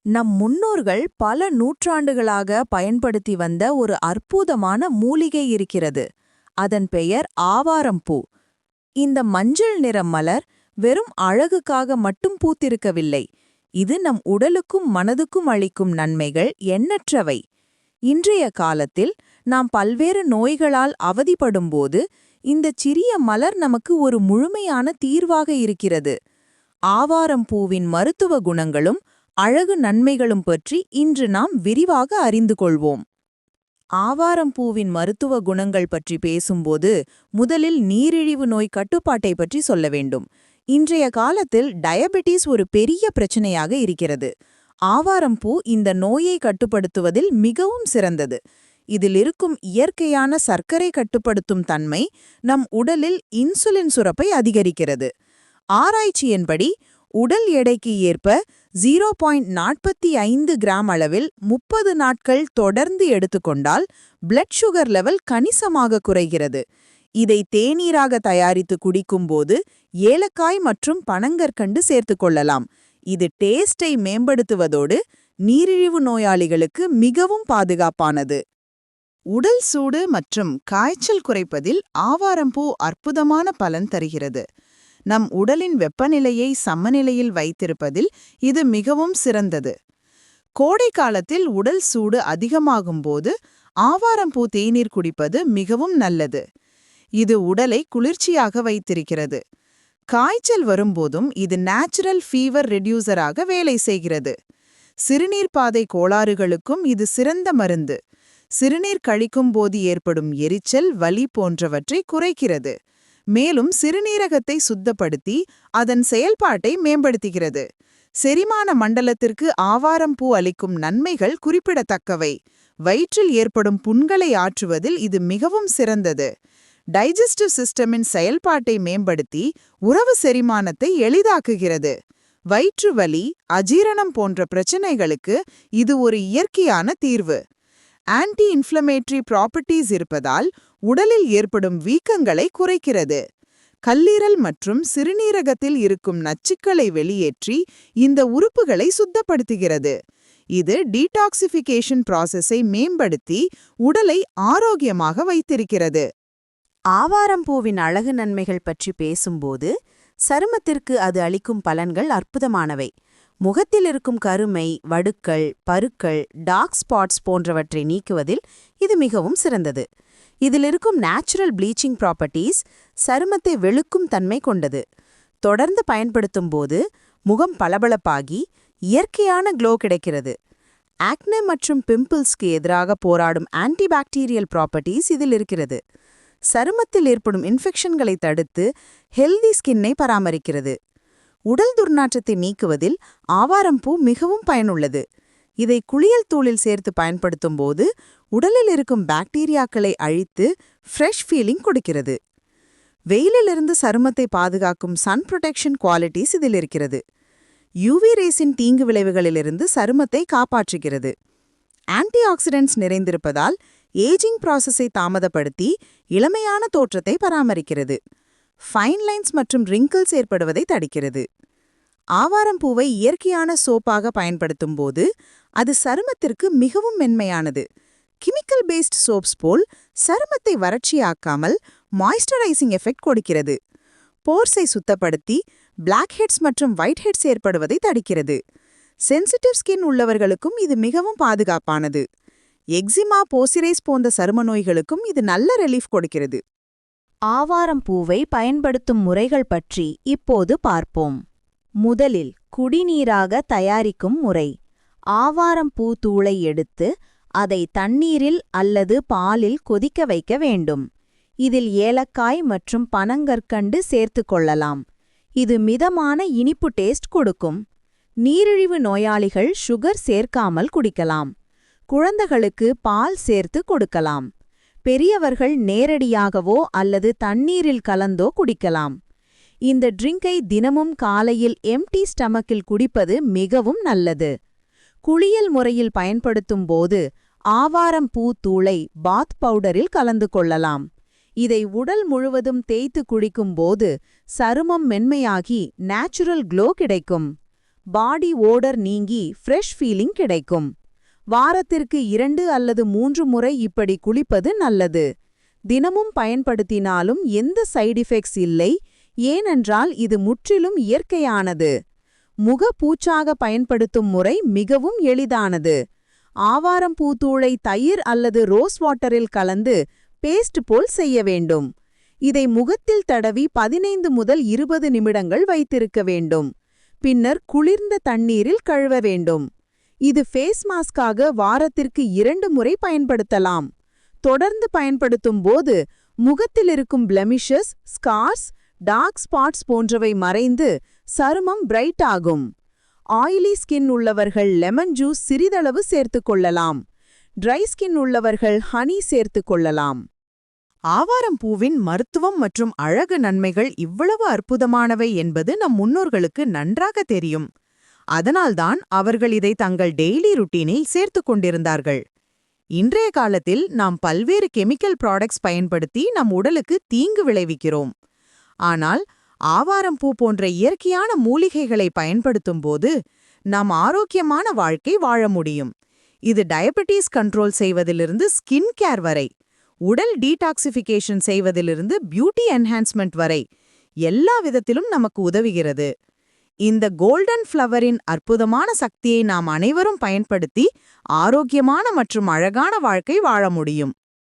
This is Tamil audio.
நம் முன்னோர்கள் பல நூற்றாண்டுகளாக பயன்படுத்தி வந்த ஒரு அற்புதமான மூலிகை இருக்கிறது. அதன் பெயர் ஆவாரம்பூ. இந்த மஞ்சள் நிற மலர் வெறும் அழகுக்காக மட்டும் பூத்திருக்கவில்லை. இது நம் உடலுக்கும் மனதுக்கும் அளிக்கும் நன்மைகள் எண்ணற்றவை. இன்றைய காலத்தில் நாம் பல்வேறு நோய்களால் அவதிப்படும்போது இந்த சிறிய மலர் நமக்கு ஒரு முழுமையான தீர்வாக இருக்கிறது. ஆவாரம்பூவின் மருத்துவ குணங்களும் அழகு நன்மைகளும் பற்றி இன்று நாம் விரிவாக அறிந்து கொள்வோம். ஆவாரம்பூவின் மருத்துவ குணங்கள் பற்றி பேசும்போது முதலில் நீரிழிவு நோய் கட்டுப்பாட்டை பற்றி சொல்ல வேண்டும். இன்றைய காலத்தில் டயபெட்டிஸ் ஒரு பெரிய பிரச்சனையாக இருக்கிறது. ஆவாரம்பூ இந்த நோயை கட்டுப்படுத்துவதில் மிகவும் சிறந்தது. இதில் இருக்கும் இயற்கையான சர்க்கரை கட்டுப்படுத்தும் தன்மை நம் உடலில் இன்சுலின் சுரப்பை அதிகரிக்கிறது. ஆராய்ச்சியின்படி உடல் எடைக்கு ஏற்ப 0.45 கிராம் அளவில் 30 நாட்கள் தொடர்ந்து எடுத்துக்கொண்டால் பிளட் சுகர் லெவல் கணிசமாக குறைகிறது. இதை தேநீராக தயாரித்து குடிக்கும்போது ஏலக்காய் மற்றும் பனங்கற்கண்டு சேர்த்து கொள்ளலாம். இது டேஸ்டை மேம்படுத்துவதோடு நீரிழிவு நோயாளிகளுக்கு மிகவும் பாதுகாப்பானது. உடல் சூடு மற்றும் காய்ச்சல் குறைப்பதில் ஆவாரம்பூ அற்புதமான பலன் தருகிறது. நம் உடலின் வெப்பநிலையை சமநிலையில் வைத்திருப்பதில் இது மிகவும் சிறந்தது. கோடை காலத்தில் உடல் சூடு அதிகமாகும்போது ஆவாரம்பூ தேநீர் குடிப்பது மிகவும் நல்லது. இது உடலை குளிர்ச்சியாக வைத்திருக்கிறது. காய்ச்சல் வரும்போதும் இது நேச்சுரல் ஃபீவர் ரெடியூசராக வேலை செய்கிறது. சிறுநீர் பாதை கோளாறுகளுக்கும் இது சிறந்த மருந்து. சிறுநீர் கழிக்கும் போது ஏற்படும் எரிச்சல், வலி போன்றவற்றை குறைக்கிறது. மேலும் சிறுநீரகத்தை சுத்தப்படுத்தி அதன் செயல்பாட்டை மேம்படுத்துகிறது. செரிமான மண்டலத்திற்கு ஆவாரம்பூ அளிக்கும் நன்மைகள் குறிப்பிடத்தக்கவை. வயிற்றில் ஏற்படும் புண்களை ஆற்றுவதில் இது மிகவும் சிறந்தது. டைஜஸ்டிவ் சிஸ்டமின் செயல்பாட்டை மேம்படுத்தி உணவு செரிமானத்தை எளிதாக்குகிறது. வயிற்று வலி, அஜீரணம் போன்ற பிரச்சனைகளுக்கு இது ஒரு இயற்கையான தீர்வு. ஆன்டி இன்ஃப்ளமேட்டரி ப்ராப்பர்ட்டீஸ் இருப்பதால் உடலில் ஏற்படும் வீக்கங்களை குறைக்கிறது. கல்லீரல் மற்றும் சிறுநீரகத்தில் இருக்கும் நச்சுக்களை வெளியேற்றி இந்த உறுப்புகளை சுத்தப்படுத்துகிறது. இது டீடாக்சிஃபிகேஷன் ப்ராசஸை மேம்படுத்தி உடலை ஆரோக்கியமாக வைத்திருக்கிறது. ஆவாரம்பூவின் அழகு நன்மைகள் பற்றி பேசும்போது சருமத்திற்கு அது அளிக்கும் பலன்கள் அற்புதமானவை. முகத்தில் இருக்கும் கருமை, வடுக்கள், பருக்கள், டார்க் ஸ்பாட்ஸ் போன்றவற்றை நீக்குவதில் இது மிகவும் சிறந்தது. இதில் இருக்கும் நேச்சுரல் ப்ளீச்சிங் ப்ராப்பர்ட்டீஸ் சருமத்தை வெளுக்கும் தன்மை கொண்டது. தொடர்ந்து பயன்படுத்தும் போது முகம் பளபளப்பாகி இயற்கையான க்ளோ கிடைக்கிறது. ஆக்னே மற்றும் பிம்பிள்ஸ்க்கு எதிராக போராடும் ஆன்டிபாக்டீரியல் ப்ராப்பர்ட்டீஸ் இதில் இருக்கிறது. சருமத்தில் ஏற்படும் இன்ஃபெக்ஷன்களை தடுத்து ஹெல்தி ஸ்கின்னை பராமரிக்கிறது. உடல் துர்நாற்றத்தை நீக்குவதில் ஆவாரம்பூ மிகவும் பயனுள்ளது. இதை குளியல் தூளில் சேர்த்து பயன்படுத்தும் போது உடலில் இருக்கும் பாக்டீரியாக்களை அழித்து ஃப்ரெஷ் ஃபீலிங் கொடுக்கிறது. வெயிலிலிருந்து சருமத்தை பாதுகாக்கும் சன் ப்ரொடெக்ஷன் குவாலிட்டிஸ் இதில் இருக்கிறது. யூவி ரேஸின் தீங்கு விளைவுகளிலிருந்து சருமத்தை காப்பாற்றுகிறது. ஆன்டி ஆக்சிடென்ட்ஸ் நிறைந்திருப்பதால் ஏஜிங் ப்ராசஸை தாமதப்படுத்தி இளமையான தோற்றத்தை பராமரிக்கிறது. ஃபைன் லைன்ஸ் மற்றும் ரிங்கிள்ஸ் ஏற்படுவதை தடுக்கிறது. ஆவாரம்பூவை இயற்கையான சோப்பாக பயன்படுத்தும் போது அது சருமத்திற்கு மிகவும் மென்மையானது. கெமிக்கல் பேஸ்ட் சோப்ஸ் போல் சருமத்தை வறட்சியாக்காமல் மாய்ஸ்சரைசிங் எஃபெக்ட் கொடுக்கிறது. போர்ஸை சுத்தப்படுத்தி பிளாக் ஹெட்ஸ் மற்றும் ஒயிட் ஹெட்ஸ் ஏற்படுவதை தடுக்கிறது. சென்சிட்டிவ் ஸ்கின் உள்ளவர்களுக்கும் இது மிகவும் பாதுகாப்பானது. எக்ஸிமா, போசிரைஸ் போன்ற சரும நோய்களுக்கும் இது நல்ல ரிலீஃப் கொடுக்கிறது. ஆவாரம்பூவை பயன்படுத்தும் முறைகள் பற்றி இப்போது பார்ப்போம். முதலில் குடிநீராக தயாரிக்கும் முறை. ஆவாரம்பூ தூளை எடுத்து அதை தண்ணீரில் அல்லது பாலில் கொதிக்க வைக்க வேண்டும். இதில் ஏலக்காய் மற்றும் பனங்கற்கண்டு சேர்த்து கொள்ளலாம். இது மிதமான இனிப்பு டேஸ்ட் கொடுக்கும். நீரிழிவு நோயாளிகள் சுகர் சேர்க்காமல் குடிக்கலாம். குழந்தைகளுக்கு பால் சேர்த்து கொடுக்கலாம். பெரியவர்கள் நேரடியாகவோ அல்லது தண்ணீரில் கலந்தோ குடிக்கலாம். இந்த ட்ரிங்கை தினமும் காலையில் எம்டி ஸ்டமக்கில் குடிப்பது மிகவும் நல்லது. குளியல் முறையில் பயன்படுத்தும் போது ஆவாரம்பூ தூளை பாத் பவுடரில் கலந்து கொள்ளலாம். இதை உடல் முழுவதும் தேய்த்து குடிக்கும் போது சருமம் மென்மையாகி நேச்சுரல் க்ளோ கிடைக்கும். பாடி ஓடர் நீங்கி ஃப்ரெஷ் ஃபீலிங் கிடைக்கும். வாரத்திற்கு 2 அல்லது 3 முறை இப்படி குளிப்பது நல்லது. தினமும் பயன்படுத்தினாலும் எந்த சைடு எஃபெக்ட்ஸ் இல்லை, ஏனென்றால் இது முற்றிலும் இயற்கையானது. முகப்பூச்சாக பயன்படுத்தும் முறை மிகவும் எளிதானது. ஆவாரம் பூத்தூளை தயிர் அல்லது ரோஸ் வாட்டரில் கலந்து பேஸ்ட் போல் செய்ய வேண்டும். இதை முகத்தில் தடவி 15 முதல் 20 நிமிடங்கள் வைத்திருக்க வேண்டும். பின்னர் குளிர்ந்த தண்ணீரில் கழுவ வேண்டும். இது ஃபேஸ் மாஸ்காக வாரத்திற்கு 2 முறை பயன்படுத்தலாம். தொடர்ந்து பயன்படுத்தும் போது முகத்தில் இருக்கும் பிளெமிஷஸ், ஸ்கார்ஸ், டார்க் ஸ்பாட்ஸ் போன்றவை மறைந்து சருமம் பிரைட் ஆகும். ஆயிலி ஸ்கின் உள்ளவர்கள் லெமன் ஜூஸ் சிறிதளவு சேர்த்துக் கொள்ளலாம். ட்ரை ஸ்கின் உள்ளவர்கள் ஹனி சேர்த்துக் கொள்ளலாம். ஆவாரம் பூவின் மருத்துவம் மற்றும் அழகு நன்மைகள் இவ்வளவு அற்புதமானவை என்பது நம் முன்னோர்களுக்கு நன்றாக தெரியும். அதனால்தான் அவர்கள் இதை தங்கள் டெய்லி ருட்டீனில் சேர்த்துக் கொண்டிருந்தார்கள். இன்றைய காலத்தில் நாம் பல்வேறு கெமிக்கல் ப்ராடக்ட்ஸ் பயன்படுத்தி நம் உடலுக்கு தீங்கு விளைவிக்கிறோம். ஆனால் ஆவாரம் பூ போன்ற இயற்கையான மூலிகைகளை பயன்படுத்தும்போது நாம் ஆரோக்கியமான வாழ்க்கை வாழ முடியும். இது டயபெட்டிஸ் கண்ட்ரோல் செய்வதிலிருந்து ஸ்கின் கேர் வரை, உடல் டீடாக்சிஃபிகேஷன் செய்வதிலிருந்து பியூட்டி என்ஹான்ஸ்மெண்ட் வரை எல்லா விதத்திலும் நமக்கு உதவுகிறது. இந்த கோல்டன் ஃப்ளவரின் அற்புதமான சக்தியை நாம் அனைவரும் பயன்படுத்தி ஆரோக்கியமான மற்றும் அழகான வாழ்க்கை வாழ முடியும்.